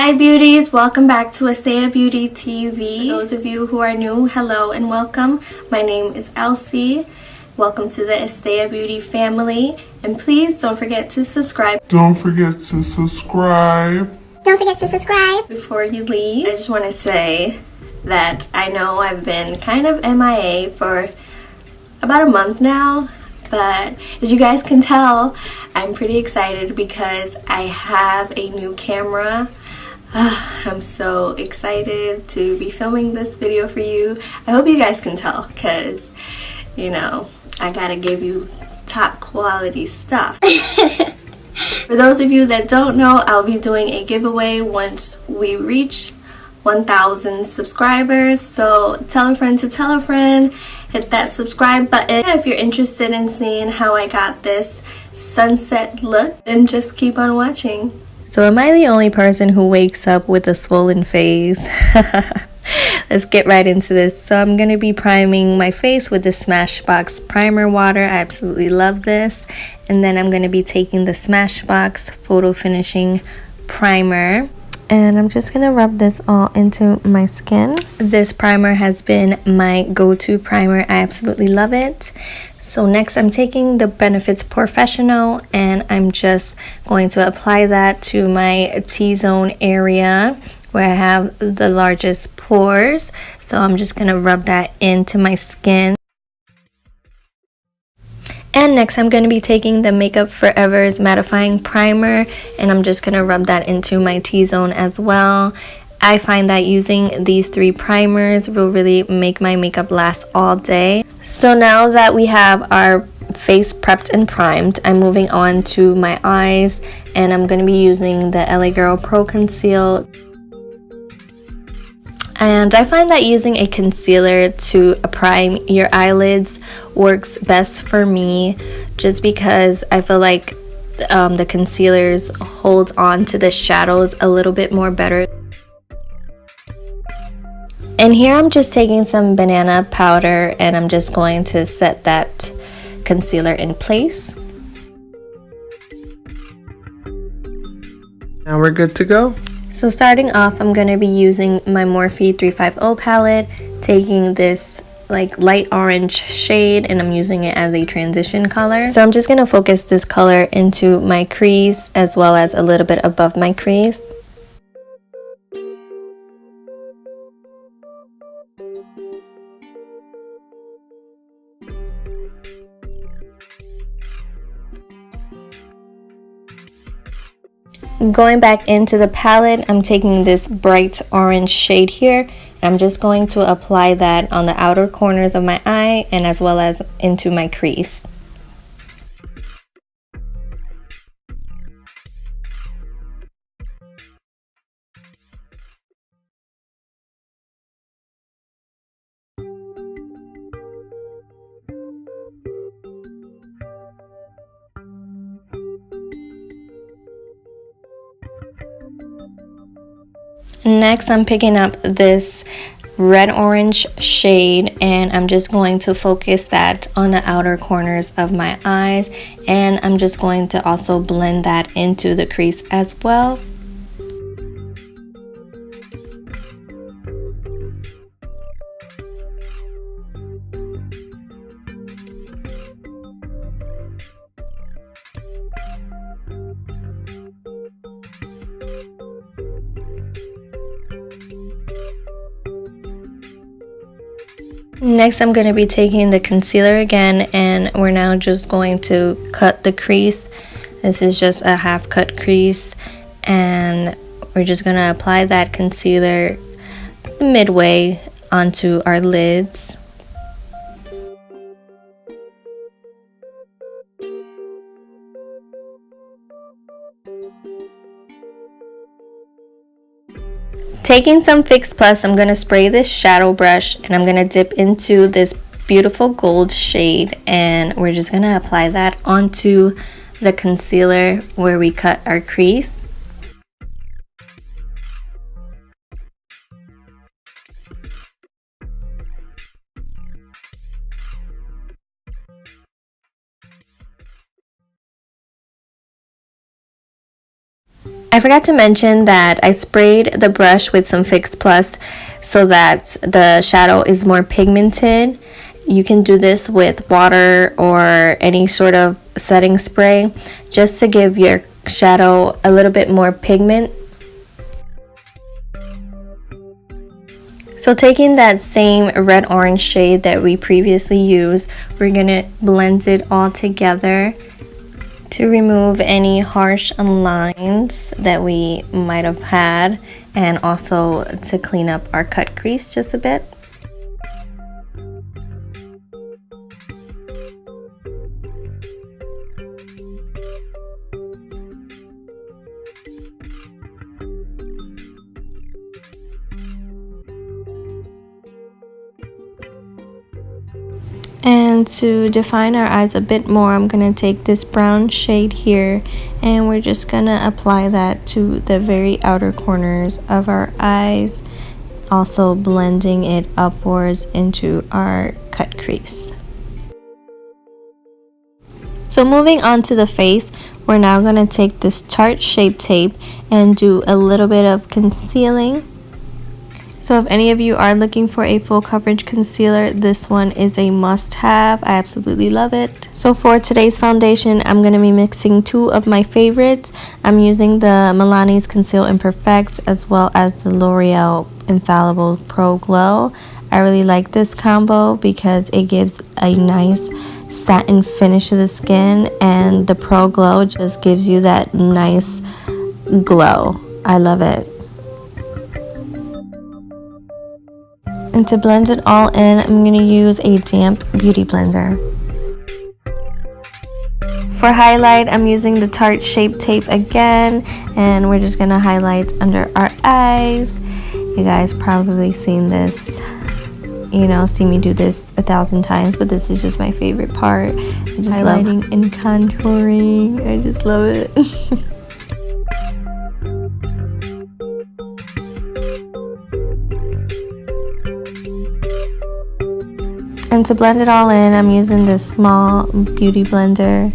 Hi beauties, welcome back to Esdeja Beauty TV. For those of you who are new, hello and welcome. My name is Elsie. Welcome to the Esdeja Beauty family. And please don't forget to subscribe. Don't forget to subscribe. Before you leave, I just want to say that I know I've been kind of MIA for about a month now. But as you guys can tell, I'm pretty excited because I have a new camera. I'm so excited to be filming this video for you. I hope you guys can tell because, you know, I gotta give you top quality stuff. For those of you that don't know, I'll be doing a giveaway once we reach 1,000 subscribers. So tell a friend to tell a friend. Hit that subscribe button if you're interested in seeing how I got this sunset look, and just keep on watching. So am I the only person who wakes up with a swollen face? Let's get right into this. So I'm going to be priming my face with the Smashbox primer water. I absolutely love this. And then I'm going to be taking the Smashbox photo finishing primer. And I'm just going to rub this all into my skin. This primer has been my go-to primer. I absolutely love it. So next I'm taking the Benefits Porefessional and I'm just going to apply that to my T-zone area where I have the largest pores. So I'm just going to rub that into my skin. And next I'm going to be taking the Makeup Forever's Mattifying Primer and I'm just going to rub that into my T-zone as well. I find that using these three primers will really make my makeup last all day. So now that we have our face prepped and primed, I'm moving on to my eyes and I'm going to be using the LA Girl Pro Conceal. And I find that using a concealer to prime your eyelids works best for me just because I feel like the concealers hold on to the shadows a little bit more better. And here I'm just taking some banana powder and I'm just going to set that concealer in place. Now we're good to go. So starting off, I'm going to be using my Morphe 350 palette, taking this like light orange shade and I'm using it as a transition color. So I'm just going to focus this color into my crease as well as a little bit above my crease. Going back into the palette, I'm taking this bright orange shade here and I'm just going to apply that on the outer corners of my eye and as well as into my crease. Next, I'm picking up this red orange shade and I'm just going to focus that on the outer corners of my eyes and I'm just going to also blend that into the crease as well. Next, I'm going to be taking the concealer again and we're now just going to cut the crease. This is just a half cut crease and we're just going to apply that concealer midway onto our lids. Taking some Fix Plus, I'm going to spray this shadow brush and I'm going to dip into this beautiful gold shade and we're just going to apply that onto the concealer where we cut our crease. I forgot to mention that I sprayed the brush with some Fix Plus so that the shadow is more pigmented. You can do this with water or any sort of setting spray just to give your shadow a little bit more pigment. So taking that same red-orange shade that we previously used, we're gonna blend it all together to remove any harsh lines that we might have had, and also to clean up our cut crease just a bit. And to define our eyes a bit more, I'm going to take this brown shade here and we're just going to apply that to the very outer corners of our eyes, also blending it upwards into our cut crease. So moving on to the face, we're now going to take this Tarte Shape Tape and do a little bit of concealing. So if any of you are looking for a full coverage concealer, this one is a must-have. I absolutely love it. So for today's foundation, I'm going to be mixing two of my favorites. I'm using the Milani's Conceal Perfect as well as the L'Oreal Infallible Pro Glow. I really like this combo because it gives a nice satin finish to the skin, and the Pro Glow just gives you that nice glow. I love it. And to blend it all in, I'm going to use a damp beauty blender. For highlight, I'm using the Tarte Shape Tape again, and we're just going to highlight under our eyes. You guys probably seen this, see me do this 1,000 times, but this is just my favorite part. I just highlighting and contouring. I just love it. And to blend it all in, I'm using this small beauty blender.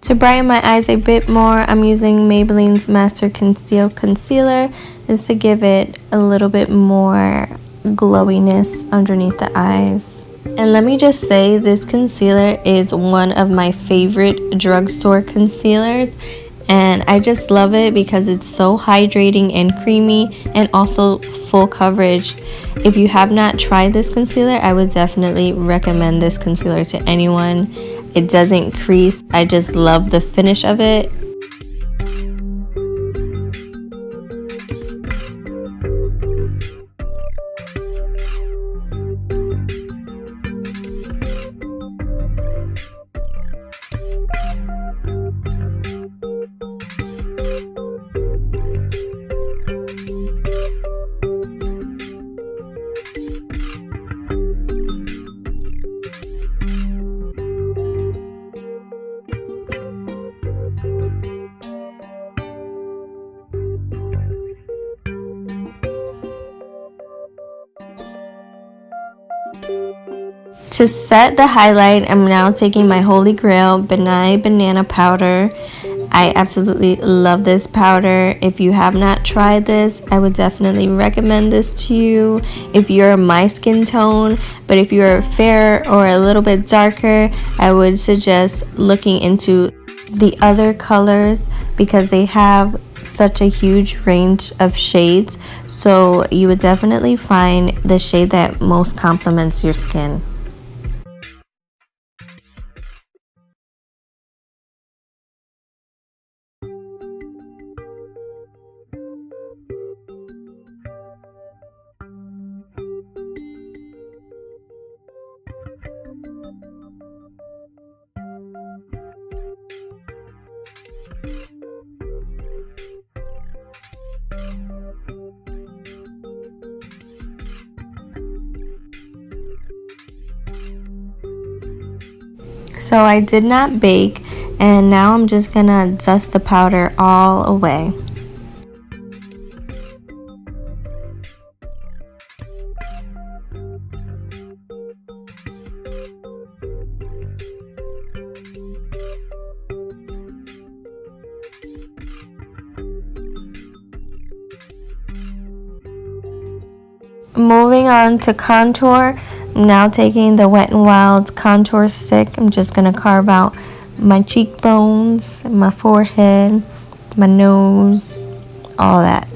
To brighten my eyes a bit more, I'm using Maybelline's Master Conceal Concealer just to give it a little bit more glowiness underneath the eyes. And let me just say, this concealer is one of my favorite drugstore concealers, and I just love it because it's so hydrating and creamy and also full coverage. If you have not tried this concealer, I would definitely recommend this concealer to anyone. It doesn't crease. I just love the finish of it. To set the highlight, I'm now taking my holy grail Nye Banana powder. I absolutely love this powder. If you have not tried this, I would definitely recommend this to you if you're my skin tone. But if you're fair or a little bit darker, I would suggest looking into the other colors because they have such a huge range of shades. So you would definitely find the shade that most complements your skin. So I did not bake, and now I'm just gonna dust the powder all away. Moving on to contour, I'm now taking the Wet n Wild contour stick. I'm just going to carve out my cheekbones, my forehead, my nose, all that.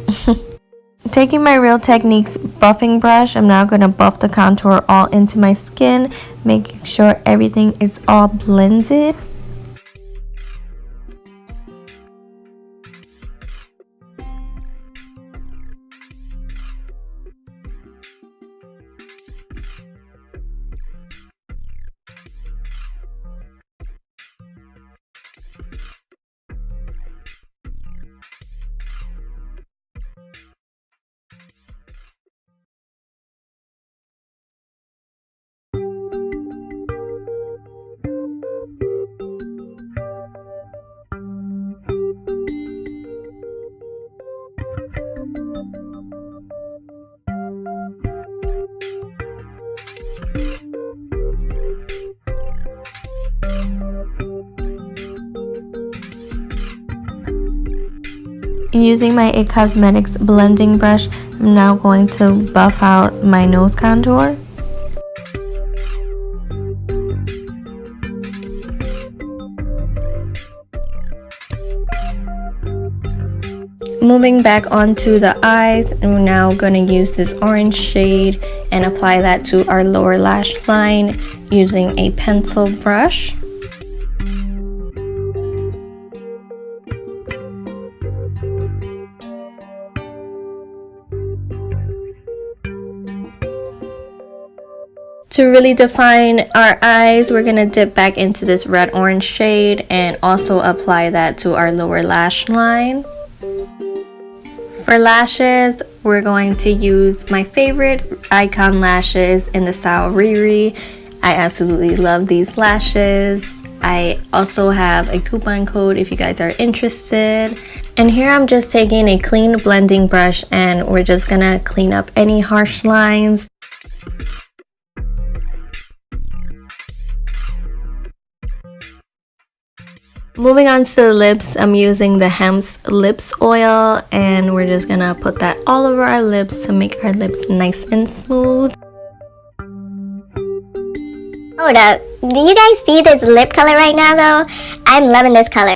Taking my Real Techniques buffing brush, I'm now going to buff the contour all into my skin, making sure everything is all blended. Using my IT Cosmetics blending brush, I'm now going to buff out my nose contour. Moving back onto the eyes, and we're now going to use this orange shade and apply that to our lower lash line using a pencil brush. To really define our eyes, we're going to dip back into this red orange shade and also apply that to our lower lash line. For lashes, we're going to use my favorite Icon lashes in the style Riri. I absolutely love these lashes. I also have a coupon code if you guys are interested. And here I'm just taking a clean blending brush and we're just gonna clean up any harsh lines. Moving on to the lips, I'm using the Hemp's Lips Oil, and we're just gonna put that all over our lips to make our lips nice and smooth. Hold up, do you guys see this lip color right now though? I'm loving this color.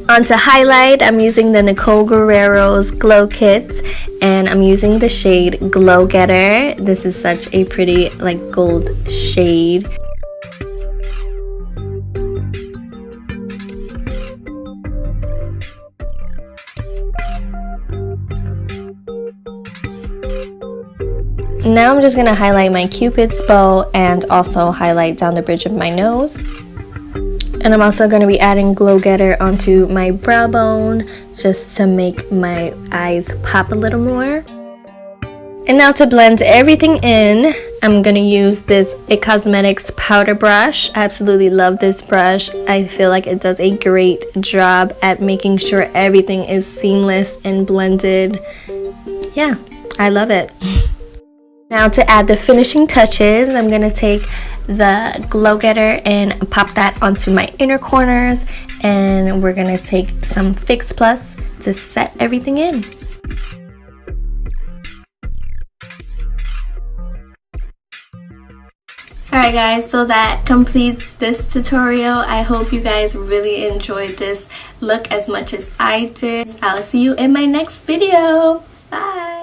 On to highlight, I'm using the Nicole Guerrero's Glow Kit, and I'm using the shade Glow Getter. This is such a pretty like gold shade. Now I'm just going to highlight my Cupid's bow and also highlight down the bridge of my nose. And I'm also going to be adding Glow Getter onto my brow bone just to make my eyes pop a little more. And now to blend everything in, I'm going to use this IT Cosmetics powder brush. I absolutely love this brush. I feel like it does a great job at making sure everything is seamless and blended. Yeah, I love it. Now to add the finishing touches, I'm going to take the Glow Getter and pop that onto my inner corners, and we're going to take some Fix Plus to set everything in. Alright guys, so that completes this tutorial. I hope you guys really enjoyed this look as much as I did. I'll see you in my next video. Bye!